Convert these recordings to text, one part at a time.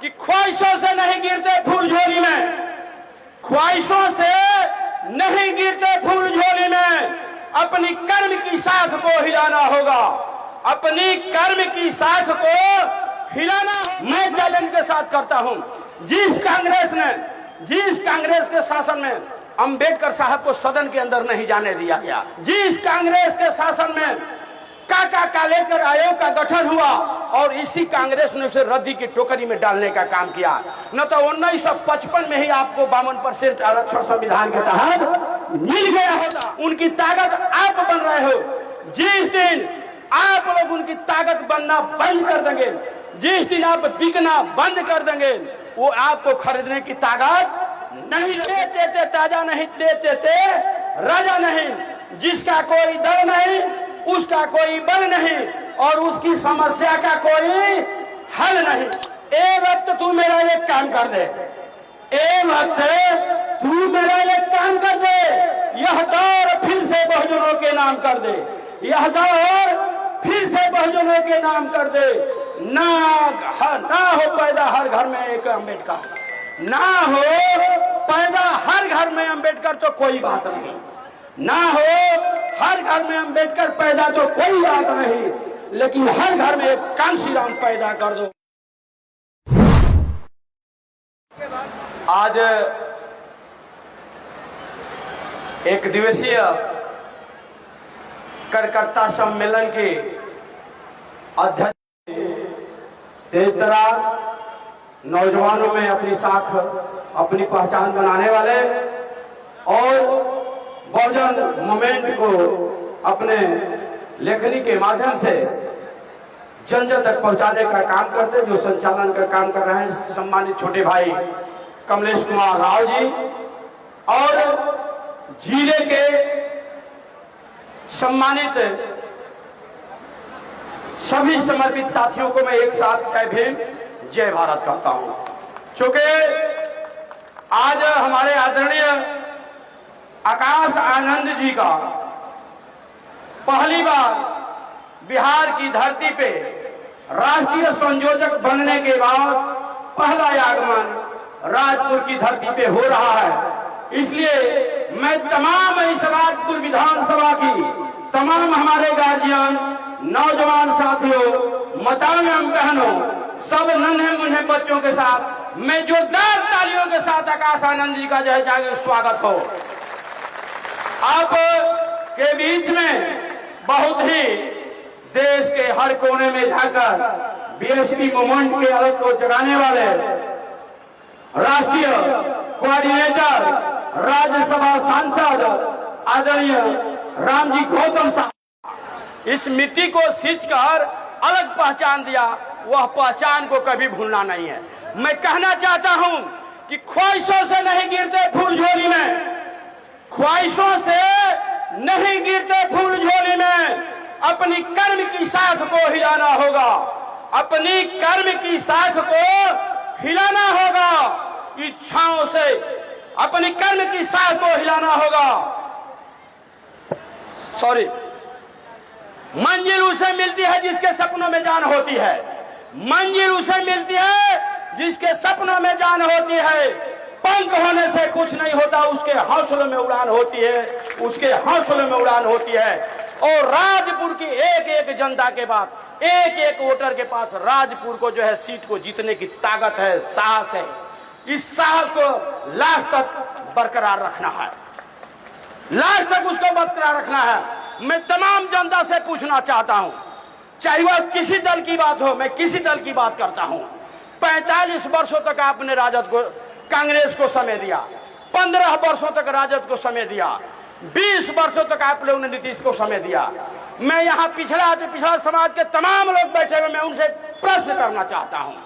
कि ख्वाहिशों से नहीं गिरते फूल झोली में, ख्वाहिशों से नहीं गिरते फूल झोली में, अपनी कर्म की शाख को हिलाना होगा, अपनी कर्म की शाख को हिलाना। मैं चैलेंज के साथ करता हूं, जिस कांग्रेस के शासन में अंबेडकर साहब को सदन के अंदर नहीं जाने दिया गया, जिस कांग्रेस के शासन में काका कालेकर आयोग का गठन हुआ और इसी कांग्रेस ने उसे रद्दी की टोकरी में डालने का काम किया, न तो 1955 में ही आपको 52% आरक्षण संविधान के तहत मिल गया होता। उनकी ताकत आप बन रहे हो। जिस दिन आप लोग उनकी ताकत बनना बंद कर देंगे, जिस दिन आप बिकना बंद कर देंगे, वो आपको खरीदने की ताकत नहीं। देते ताजा नहीं, देते राजा नहीं। जिसका कोई दल नहीं, उसका कोई बल नहीं और उसकी समस्या का कोई हल नहीं। ए वक्त तू मेरा एक काम कर दे, ए वक्त तू मेरा एक काम कर दे, यह दौर फिर से बहुजनों के नाम कर दे, यह दौर फिर से बहुजनों के नाम कर दे। ना हो पैदा हर घर में एक अम्बेडकर, ना हो पैदा हर घर में अम्बेडकर तो कोई बात नहीं, ना हो हर घर में अम्बेडकर पैदा तो कोई बात नहीं, लेकिन हर घर में एक कांशीराम पैदा कर दो। आज एक दिवसीय कार्यकर्ता सम्मेलन के अध्यक्ष तेजतरार नौजवानों में अपनी साख, अपनी पहचान बनाने वाले और बहुजन मूवमेंट को अपने लेखनी के माध्यम से जन जन तक पहुंचाने का काम करते, जो संचालन का काम कर रहे हैं सम्मानित छोटे भाई कमलेश कुमार राव जी, और जिले के सम्मानित सभी समर्पित साथियों को मैं एक साथ जय भीम जय भारत कहता हूं। चूंकि आज हमारे आदरणीय आकाश आनंद जी का पहली बार बिहार की धरती पे राष्ट्रीय संयोजक बनने के बाद पहला आगमन राजपुर की धरती पे हो रहा है, इसलिए मैं तमाम इस राजपुर विधानसभा की तमाम हमारे गार्जियन, नौजवान साथियों, माताओं बहनों, सब नन्हे मुन्ने बच्चों के साथ मैं जोरदार तालियों के साथ आकाश आनंद जी का जय जय स्वागत हो। आप के बीच में बहुत ही देश के हर कोने में जाकर बीएसपी मूवमेंट के अलग को जगाने वाले राष्ट्रीय कोऑर्डिनेटर, राज्यसभा सांसद आदरणीय रामजी गौतम साहब इस मिट्टी को सींचकर अलग पहचान दिया, वह पहचान को कभी भूलना नहीं है। मैं कहना चाहता हूं कि ख्वाहिशों से नहीं गिरते फूल झोली में, ख्वाहिशों से नहीं गिरते फूल झोली में, अपनी कर्म की शाख को हिलाना होगा, अपनी कर्म की शाख को हिलाना होगा, इच्छाओं से अपनी कर्म की शाख को हिलाना होगा। सॉरी, मंजिल उसे मिलती है जिसके सपनों में जान होती है, मंजिल उसे मिलती है जिसके सपनों में जान होती है। पंख होने से कुछ नहीं होता, उसके हौसलों में उड़ान होती है, उसके हौसलों में उड़ान होती है। और राजपुर की एक एक जनता के पास, एक एक वोटर के पास राजपुर को जो है सीट को जीतने की ताकत है, साहस है। इस साहस को लास्ट तक बरकरार रखना है, लास्ट तक उसको बरकरार रखना है। मैं तमाम जनता से पूछना चाहता हूं, चाहे वह किसी दल की बात हो, मैं किसी दल की बात करता हूं। 45 वर्षों तक आपने राजद को, कांग्रेस को समय दिया, 15 वर्षों तक राजद को समय दिया, 20 वर्षों तक आप लोगों ने नीतीश को समय दिया। मैं यहाँ पिछड़ा समाज के तमाम लोग बैठे हुए, मैं उनसे प्रश्न करना चाहता हूँ,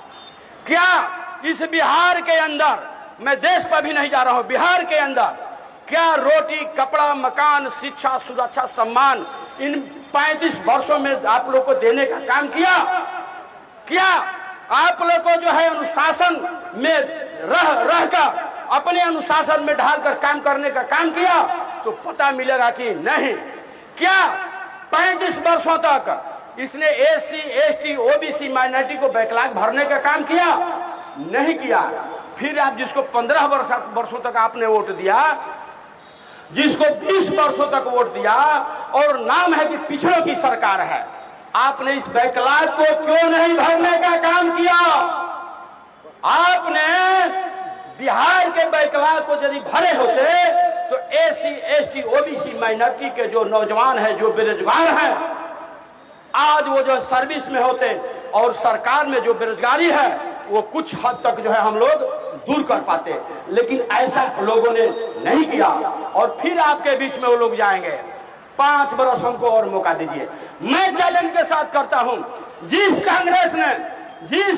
क्या इस बिहार के अंदर, मैं देश पर भी नहीं जा रहा हूँ, बिहार के अंदर क्या रोटी, कपड़ा, मकान, शिक्षा, सुरक्षा, सम्मान इन 35 वर्षों में आप लोग को देने का काम किया? क्या आप लोग को जो है अनुशासन में रहकर अपने अनुशासन में ढालकर काम करने का काम किया? तो पता मिलेगा कि नहीं। क्या 35 वर्षों तक इसने एससी, एसटी, ओबीसी, माइनॉरिटी को बैकलॉग भरने का काम किया? नहीं किया। फिर आप जिसको 15 वर्षों तक आपने वोट दिया, जिसको 20 वर्षों तक वोट दिया और नाम है कि पिछड़ों की सरकार है, आपने इस बैकलॉग को क्यों नहीं भरने का काम किया? आपने बिहार के बैकलॉग को यदि भरे होते तो एससी, एसटी, ओबीसी माइनॉरिटी के जो नौजवान हैं, जो बेरोजगार हैं, आज वो जो सर्विस में होते और सरकार में जो बेरोजगारी है वो कुछ हद तक जो है हम लोग दूर कर पाते। लेकिन ऐसा लोगों ने नहीं किया और फिर आपके बीच में वो लोग जाएंगे। 5 बरस हमको और मौका दीजिए। मैं चैलेंज के साथ करता हूं, जिस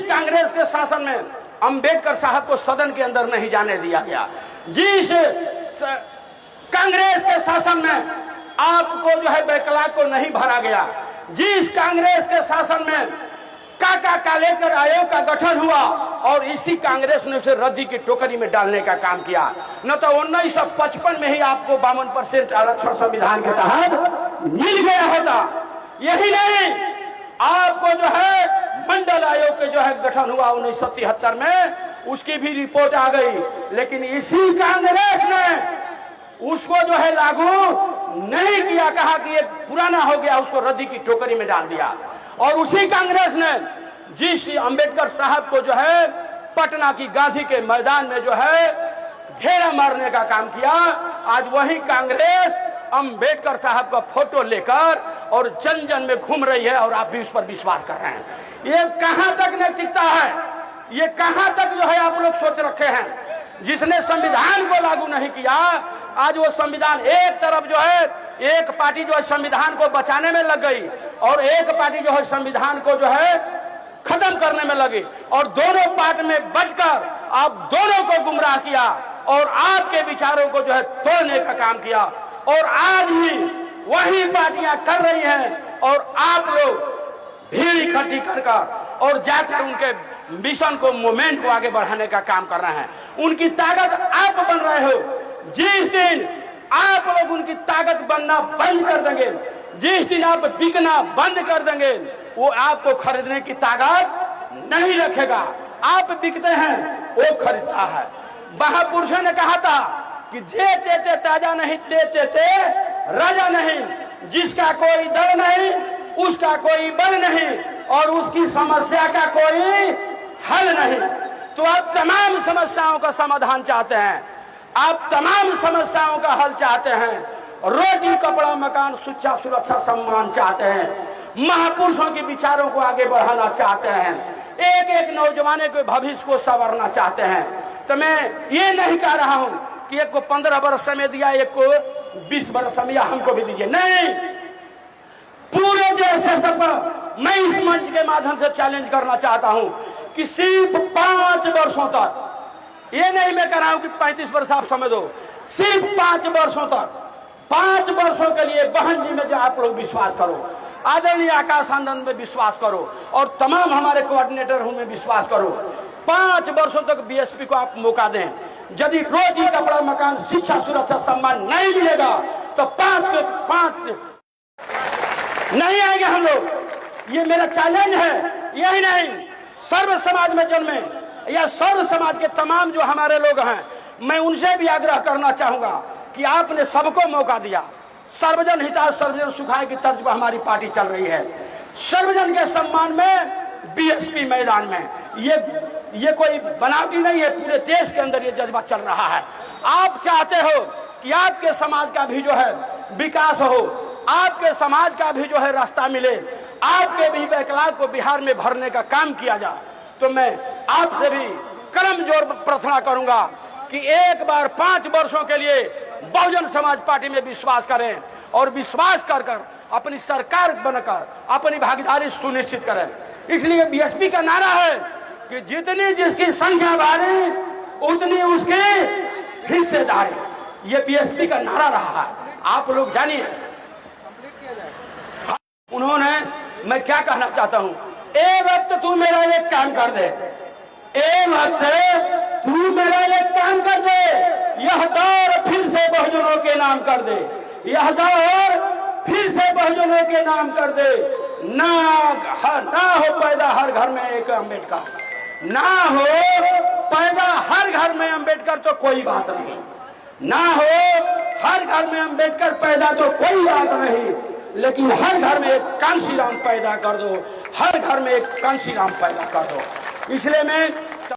कांग्रेस के शासन में अंबेडकर साहब को सदन के अंदर नहीं जाने दिया गया, जिस कांग्रेस के शासन में आपको जो है बैकलॉग को नहीं भरा गया, जिस कांग्रेस के शासन में काका कलेक्टर आयोग का गठन हुआ और इसी कांग्रेस ने उसे रद्दी की टोकरी में डालने का काम किया, न तो 1955 में ही आपको 52% आरक्षण संविधान के तहत मिल गया होता। यही नहीं, आपको जो है मंडल आयोग के जो है गठन हुआ 1973 में, उसकी भी रिपोर्ट आ गई, लेकिन इसी कांग्रेस ने उसको जो है लागू नहीं किया, कहा कि ये पुराना हो गया, उसको रद्दी की टोकरी में डाल दिया। और उसी कांग्रेस ने जिस अंबेडकर साहब को जो है पटना की गांधी के मैदान में जो है घेरा मारने का काम किया, आज वही कांग्रेस अंबेडकर साहब का फोटो लेकर और जन जन में घूम रही है और आप भी उस पर विश्वास कर रहे हैं। ये कहां तक नैतिकता है? ये कहां तक जो है आप लोग सोच रखे हैं? जिसने संविधान को लागू नहीं किया, आज वो संविधान एक तरफ जो है, एक पार्टी जो है संविधान को बचाने में लग गई और एक पार्टी जो है संविधान को जो है खत्म करने में लगी, और दोनों पार्टी में बंटकर आप दोनों को गुमराह किया और आपके विचारों को जो है तोड़ने का काम किया। और आज भी वही पार्टियां कर रही हैं और आप लोग भीड़ इकट्ठी कर और जाकर उनके मिशन को, मूवमेंट को आगे बढ़ाने का काम कर रहे हैं। उनकी ताकत आप बन रहे हो। जिस दिन आप लोग उनकी ताकत बनना बंद कर देंगे, जिस दिन आप बिकना बंद कर देंगे, वो आपको खरीदने की ताकत नहीं रखेगा। आप बिकते हैं, वो खरीदता है। महापुरुषों ने कहा था कि जे तेते ताजा नहीं, ते तेते राजा नहीं। जिसका कोई दल नहीं, उसका कोई बल नहीं और उसकी समस्या का कोई हल नहीं। तो आप तमाम समस्याओं का समाधान चाहते हैं, आप तमाम समस्याओं का हल चाहते हैं, रोटी, कपड़ा, मकान, शिक्षा, सुरक्षा, सम्मान चाहते हैं, महापुरुषों के विचारों को आगे बढ़ाना चाहते हैं, एक एक नौजवान के भविष्य को संवारना चाहते हैं। तो मैं ये नहीं कह रहा हूं कि एक को 15 वर्ष समय दिया, एक को 20 वर्ष समय हमको भी दीजिए, नहीं। पूरे देश पर मैं इस मंच के माध्यम से चैलेंज करना चाहता हूं कि सिर्फ 5 वर्षों तक, ये नहीं मैं कह रहा हूं कि 35 वर्ष आप समय दो, सिर्फ 5 वर्षों तक, 5 वर्षों के लिए बहन जी में जो आप लोग विश्वास करो, आदरणीय आकाश आनंद में विश्वास करो और तमाम हमारे कोऑर्डिनेटर हूं में विश्वास करो। 5 वर्षों तक बीएसपी को आप मौका दें। यदि रोटी, कपड़ा, मकान, शिक्षा, सुरक्षा, सम्मान नहीं मिलेगा तो 5 के 5 नहीं आएंगे हम लोग। ये मेरा चैलेंज है। यही नहीं, सर्व समाज में जन्मे या सर्व समाज के तमाम जो हमारे लोग हैं, मैं उनसे भी आग्रह करना चाहूंगा कि आपने सबको मौका दिया। सर्वजन हिताय सर्वजन सुखाय की तर्ज पर हमारी पार्टी चल रही है। सर्वजन के सम्मान में बीएसपी मैदान में, ये कोई बनावटी नहीं है, पूरे देश के अंदर ये जज्बा चल रहा है। आप चाहते हो कि आपके समाज का भी जो है विकास हो, आपके समाज का भी जो है रास्ता मिले, आपके भी बैकलॉग को बिहार में भरने का काम किया जाए। तो मैं आपसे भी करम जोर प्रार्थना करूंगा कि एक बार 5 वर्षों के लिए बहुजन समाज पार्टी में विश्वास करें और विश्वास कर अपनी सरकार बनकर अपनी भागीदारी सुनिश्चित करें। इसलिए बीएसपी का नारा है कि जितनी जिसकी संख्या बढ़े उतनी उसकी हिस्सेदारी। ये बीएसपी का नारा रहा है, आप लोग जानिए। उन्होंने, मैं क्या कहना चाहता हूं, ए वक्त तू मेरा एक काम कर दे, ए वक्त तू मेरा एक काम कर दे, यह दौर फिर से बहुजनों के नाम कर दे, यह दौर फिर से बहुजनों के नाम कर दे। ना हो पैदा हर घर में एक अम्बेडकर, ना हो पैदा हर घर में अंबेडकर तो कोई बात नहीं, ना हो हर घर में अंबेडकर पैदा तो कोई बात नहीं, लेकिन हर घर में एक कांशीराम पैदा कर दो, हर घर में एक कांशीराम पैदा कर दो। इसलिए मैं